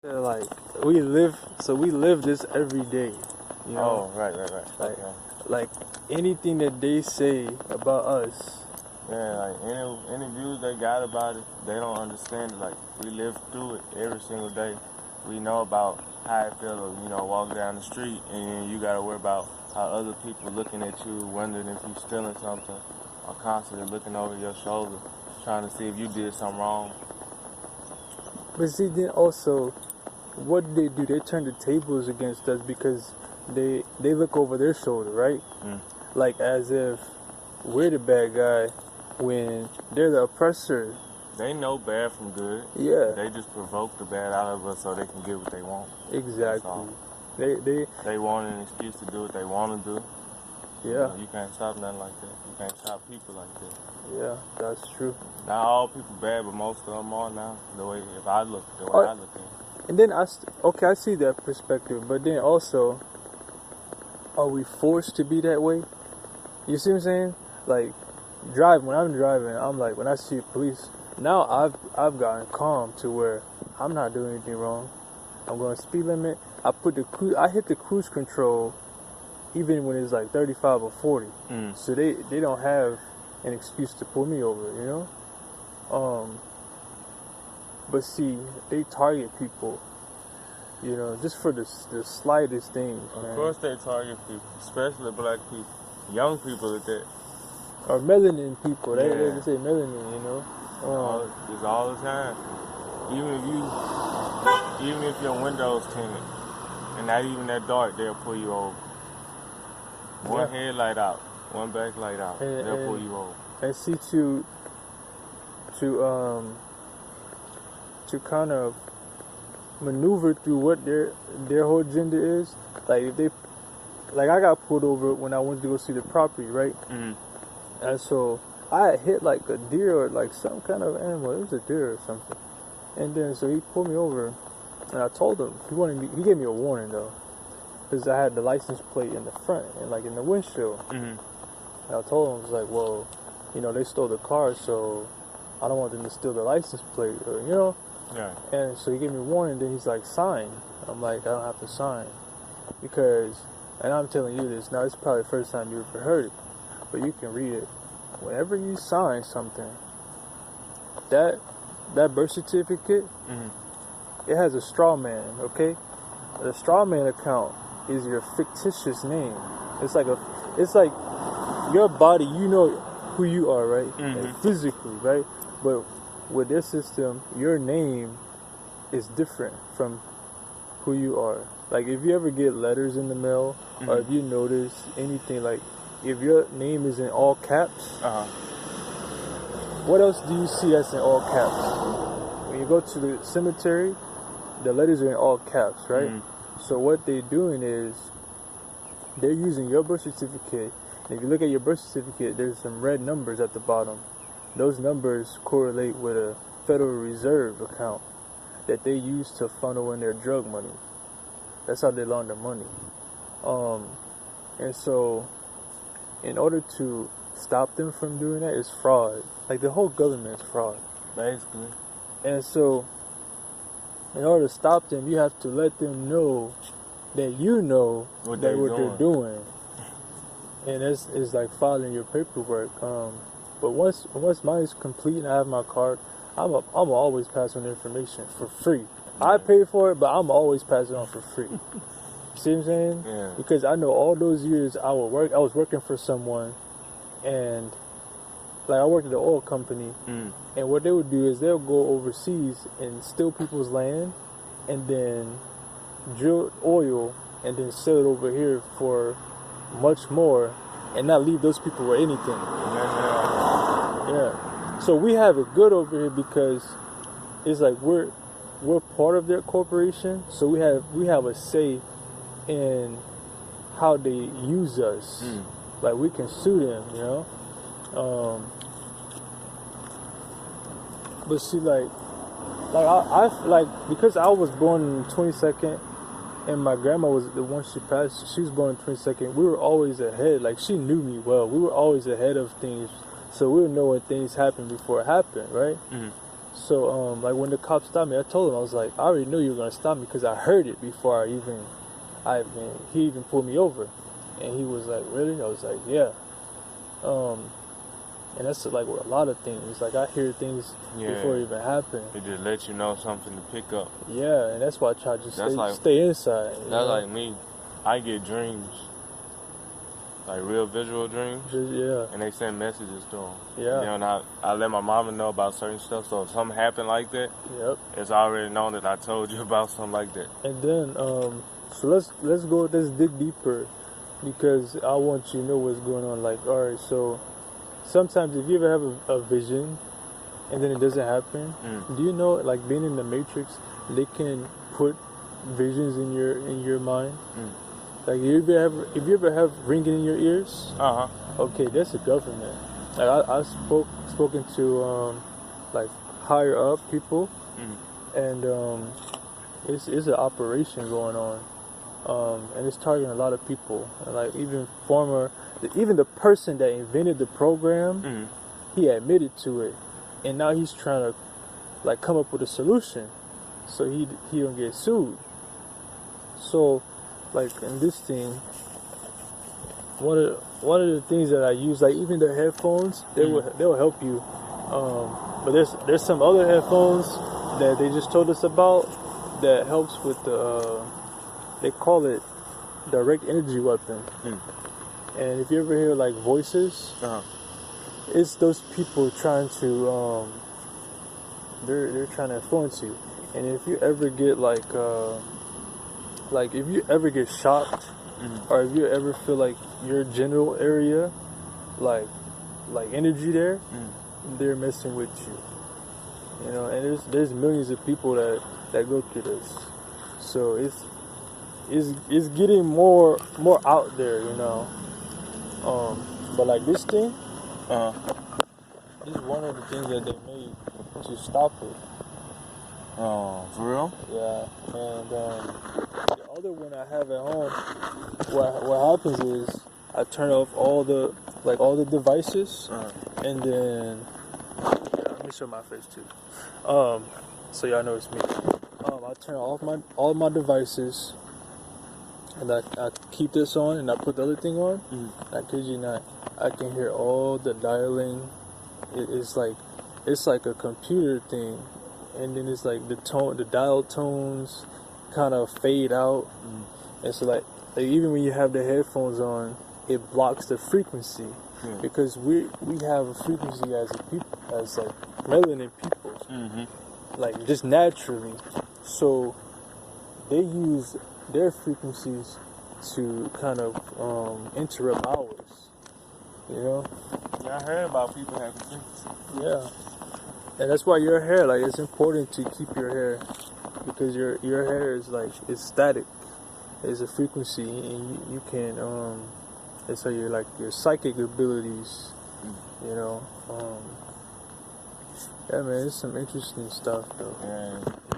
Like we live this every day, you know. Oh, right. Like, Okay. like anything that they say about us. Yeah, like any views they got about it, they don't understand it. Like we live through it every single day. We know about how it feels to, walk down the street and then you gotta worry about how other people looking at you, wondering if you stealing something, or constantly looking over your shoulder, trying to see if you did something wrong. But see, then also, what do? They turn the tables against us because they look over their shoulder, right? Mm. Like as if we're the bad guy when they're the oppressor. They know bad from good. Yeah. They just provoke the bad out of us so they can get what they want. Exactly. They want an excuse to do what they want to do. Yeah. You can't stop nothing like that. You can't stop people like that. Yeah, that's true. Not all people bad, but most of them are now. The way I look at it. And then I see that perspective, but then also, are we forced to be that way? You see what I'm saying? Like, when I'm driving, I'm like, when I see police, now I've gotten calm to where I'm not doing anything wrong. I'm going speed limit. I hit the cruise control, even when it's like 35 or 40. So they don't have an excuse to pull me over, you know? But see, they target people, just for the slightest things, man. Of course they target people, especially black people, young people at that. Or melanin people, they say melanin, you know? It's all the time. Even if your window's tinted, and not even that dark, they'll pull you over. One headlight out, one backlight out, they'll pull you over. And see, to kind of maneuver through what their whole agenda is, like I got pulled over when I went to go see the property, right? Mm-hmm. And so I had hit like a deer or like some kind of animal. It was a deer or something. And then so he pulled me over, and I told him he gave me a warning though, because I had the license plate in the front and like in the windshield. Mm-hmm. And I told him, I was like, well, they stole the car, so I don't want them to steal the license plate, or Yeah. And so he gave me a warning. Then he's like, sign. I'm like, I don't have to sign because, and I'm telling you this now. It's probably the first time you ever heard it, but you can read it. Whenever you sign something, that birth certificate, it has a straw man, okay? The straw man account is your fictitious name. It's like your body, you know who you are, right? And physically, right? But with this system, your name is different from who you are. Like if you ever get letters in the mail, or if you notice anything, like if your name is in all caps, what else do you see that's in all caps? When you go to the cemetery, the letters are in all caps, right? So what they're doing is they're using your birth certificate. And if you look at your birth certificate, there's some red numbers at the bottom. Those numbers correlate with a Federal Reserve account that they use to funnel in their drug money. That's how they launder money. And so in order to stop them from doing that, it's fraud. Like the whole government is fraud, Basically. and so in order to stop them, you have to let them know that you know what they're doing, and it's like filing your paperwork. But once mine is complete and I have my card, I'm always pass on information for free. I pay for it, but I'm always passing on for free. See what I'm saying? Yeah. Because I know all those years I was working for someone, and like I worked at the oil company, and what they would do is they'll go overseas and steal people's land, and then drill oil, and then sell it over here for much more, and not leave those people with anything. Yeah. So we have it good over here because it's like we're part of their corporation, so we have a say in how they use us. Like we can sue them, But see, like I because I was born in the 22nd, and my grandma was the one she passed. She was born in the 22nd. We were always ahead. Like she knew me well. We were always ahead of things, so we would know when things happened before it happened, right? So like when the cops stopped me, I told him, I was like, I already knew you were gonna stop me because I heard it before he even pulled me over, and he was like, really? I was like, yeah. And that's like with a lot of things. Like I hear things before it even happen. It just lets you know something to pick up. Yeah, and that's why I try to just stay inside. That's like me. I get dreams, like real visual dreams. Yeah. And they send messages to them. Yeah. You know, and I let my mama know about certain stuff. So if something happened like that, yep, it's already known that I told you about something like that. And then, so let's dig deeper, because I want you to know what's going on. Like, all right, so sometimes if you ever have a vision and then it doesn't happen, do you know, like being in the Matrix, they can put visions in your mind? Like if you ever have ringing in your ears, okay, that's the government. Like I spoken to like higher up people, and it's an operation going on, and it's targeting a lot of people. And like even the person that invented the program, he admitted to it, and now he's trying to like come up with a solution so he don't get sued. So like in this thing, one of the things that I use, like even the headphones, they'll help you. But there's some other headphones that they just told us about that helps with the they call it direct energy weapon. And if you ever hear like voices, it's those people trying to they're trying to influence you. And if you ever get like if you ever get shocked, or if you ever feel like your general area, like energy there, they're messing with you. You know, and there's millions of people that go through this. So it's getting more out there, you know. But like this thing, this is one of the things that they made to stop it. Oh, for real? Yeah, and the other one I have at home, what happens is I turn off all the devices, and then let me show my face too, so y'all know it's me. I turn off all my devices, and I keep this on, and I put the other thing on. I kid you not, I can hear all the dialing. It's like a computer thing. And then it's like the dial tones kind of fade out, and so like even when you have the headphones on, it blocks the frequency, because we have a frequency as like melanin people, like just naturally. So they use their frequencies to kind of interrupt ours, you know. Yeah, I heard about people having frequency. Yeah. And that's why your hair, like, it's important to keep your hair, because your hair is like, it's static. It's a frequency, and you can it's like your psychic abilities, you know. Yeah, man, it's some interesting stuff though. Yeah.